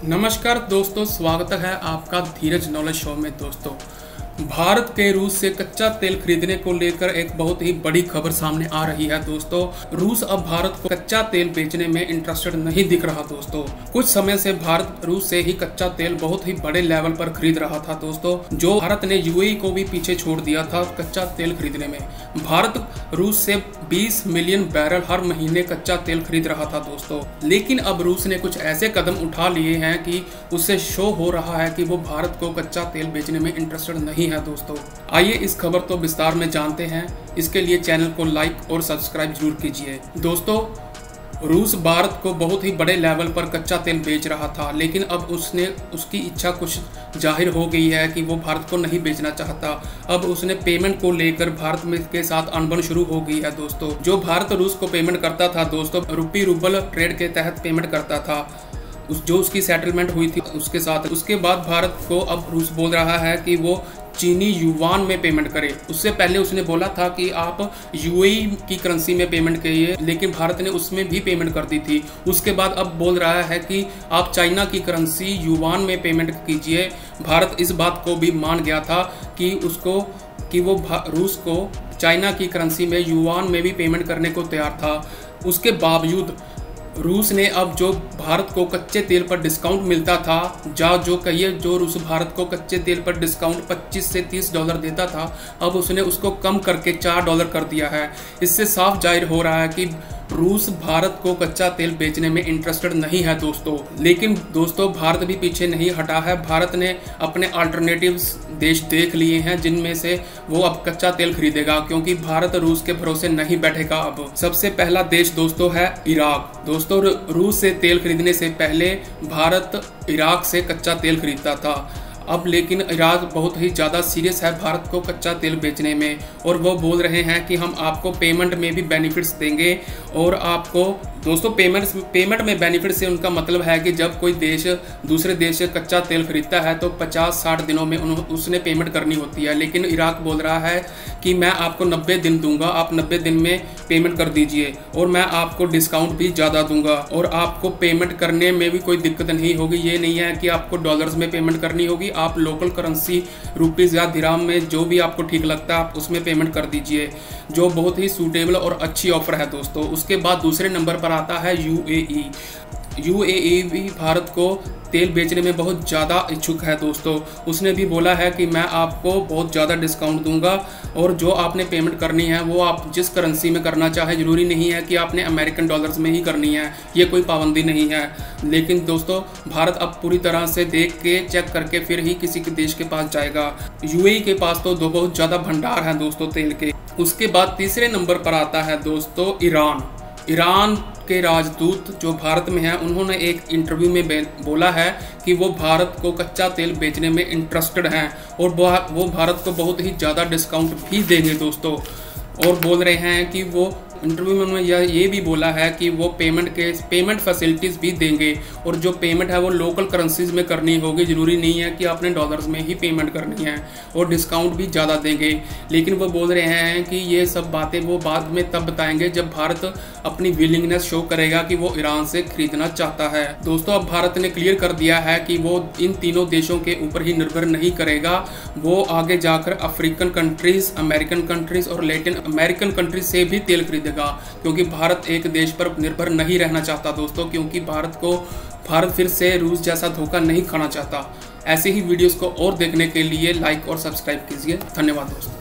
नमस्कार दोस्तों, स्वागत है आपका धीरज नॉलेज शो में। दोस्तों, भारत के रूस से कच्चा तेल खरीदने को लेकर एक बहुत ही बड़ी खबर सामने आ रही है। दोस्तों, रूस अब भारत को कच्चा तेल बेचने में इंटरेस्टेड नहीं दिख रहा। दोस्तों, कुछ समय से भारत रूस से ही कच्चा तेल बहुत ही बड़े लेवल पर खरीद रहा था। दोस्तों, जो भारत ने यूएई को भी पीछे छोड़ दिया था कच्चा तेल खरीदने में। भारत रूस से 20 मिलियन बैरल हर महीने कच्चा तेल खरीद रहा था। दोस्तों, लेकिन अब रूस ने कुछ ऐसे कदम उठा लिए हैं कि उससे शो हो रहा है कि वो भारत को कच्चा तेल बेचने में इंटरेस्टेड नहीं है। दोस्तों, आइए इस खबर को विस्तार में जानते हैं। इसके लिए चैनल को लाइक और सब्सक्राइब जरूर कीजिए। दोस्तों, रूस भारत को बहुत ही बड़े लेवल पर कच्चा तेल बेच रहा था, लेकिन अब उसकी इच्छा कुछ जाहिर हो गई है कि वो भारत को नहीं बेचना चाहता। अब उसने पेमेंट को लेकर भारत में के साथ अनबन शुरू हो गई है। दोस्तों, जो भारत रूस को पेमेंट करता था, दोस्तों रूपी रूबल ट्रेड के तहत पेमेंट करता था, जो उसकी सेटलमेंट हुई थी उसके साथ। उसके बाद भारत को अब रूस बोल रहा है कि वो चीनी युवान में पेमेंट करे। उससे पहले उसने बोला था कि आप यूएई की करेंसी में पेमेंट करिए, लेकिन भारत ने उसमें भी पेमेंट कर दी थी। उसके बाद अब बोल रहा है कि आप चाइना की करेंसी युवान में पेमेंट कीजिए। भारत इस बात को भी मान गया था कि वो रूस को चाइना की करेंसी में युवान में भी पेमेंट करने को तैयार था। उसके बावजूद रूस ने अब जो भारत को कच्चे तेल पर डिस्काउंट मिलता था, जो रूस भारत को कच्चे तेल पर डिस्काउंट 25 से $30 देता था, अब उसने उसको कम करके $4 कर दिया है। इससे साफ जाहिर हो रहा है कि रूस भारत को कच्चा तेल बेचने में इंटरेस्टेड नहीं है। लेकिन दोस्तों, भारत भी पीछे नहीं हटा है। भारत ने अपने अल्टरनेटिव देश देख लिए हैं जिनमें से वो अब कच्चा तेल खरीदेगा, क्योंकि भारत रूस के भरोसे नहीं बैठेगा। अब सबसे पहला देश दोस्तों है इराक। दोस्तों, रूस से तेल खरीदने से पहले भारत इराक से कच्चा तेल खरीदता था। अब लेकिन इराक बहुत ही ज़्यादा सीरियस है भारत को कच्चा तेल बेचने में, और वो बोल रहे हैं कि हम आपको पेमेंट में भी बेनिफिट्स देंगे। और आपको दोस्तों पेमेंट में बेनिफिट से उनका मतलब है कि जब कोई देश दूसरे देश से कच्चा तेल खरीदता है तो 50-60 दिनों में उसने पेमेंट करनी होती है। लेकिन इराक बोल रहा है कि मैं आपको 90 दिन दूंगा, आप 90 दिन में पेमेंट कर दीजिए, और मैं आपको डिस्काउंट भी ज़्यादा दूंगा, और आपको पेमेंट करने में भी कोई दिक्कत नहीं होगी। ये नहीं है कि आपको डॉलर्स में पेमेंट करनी होगी, आप लोकल करेंसी रुपीज़ या दिरहम में जो भी आपको ठीक लगता है आप उसमें पेमेंट कर दीजिए, जो बहुत ही सूटेबल और अच्छी ऑफर है। दोस्तों, उसके बाद दूसरे नंबर पर आता है यूएई भी भारत को तेल बेचने में बहुत ज़्यादा इच्छुक है। दोस्तों, उसने भी बोला है कि मैं आपको बहुत ज़्यादा डिस्काउंट दूंगा, और जो आपने पेमेंट करनी है वो आप जिस करेंसी में करना चाहे, ज़रूरी नहीं है कि आपने अमेरिकन डॉलर्स में ही करनी है, ये कोई पाबंदी नहीं है। लेकिन दोस्तों, भारत अब पूरी तरह से देख के चेक करके फिर ही किसी के देश के पास जाएगा। यूएई के पास तो बहुत ज़्यादा भंडार है दोस्तों तेल के। उसके बाद तीसरे नंबर पर आता है दोस्तों ईरान के राजदूत जो भारत में हैं, उन्होंने एक इंटरव्यू में बोला है कि वो भारत को कच्चा तेल बेचने में इंटरेस्टेड हैं, और वो भारत को बहुत ही ज़्यादा डिस्काउंट भी देंगे दोस्तों। और बोल रहे हैं कि वो इंटरव्यू में उन्होंने ये भी बोला है कि वो पेमेंट फैसिलिटीज़ भी देंगे, और जो पेमेंट है वो लोकल करेंसीज में करनी होगी, ज़रूरी नहीं है कि आपने डॉलर्स में ही पेमेंट करनी है, और डिस्काउंट भी ज़्यादा देंगे। लेकिन वो बोल रहे हैं कि ये सब बातें वो बाद में तब बताएंगे जब भारत अपनी विलिंगनेस शो करेगा कि वो ईरान से खरीदना चाहता है। दोस्तों, अब भारत ने क्लियर कर दिया है कि वो इन तीनों देशों के ऊपर ही निर्भर नहीं करेगा, वो आगे जाकर अफ्रीकन कंट्रीज, अमेरिकन कंट्रीज और लैटिन अमेरिकन कंट्रीज से भी तेल खरीदेगा, क्योंकि भारत एक देश पर निर्भर नहीं रहना चाहता दोस्तों, क्योंकि भारत फिर से रूस जैसा धोखा नहीं खाना चाहता। ऐसे ही वीडियोस को और देखने के लिए लाइक और सब्सक्राइब कीजिए। धन्यवाद दोस्तों।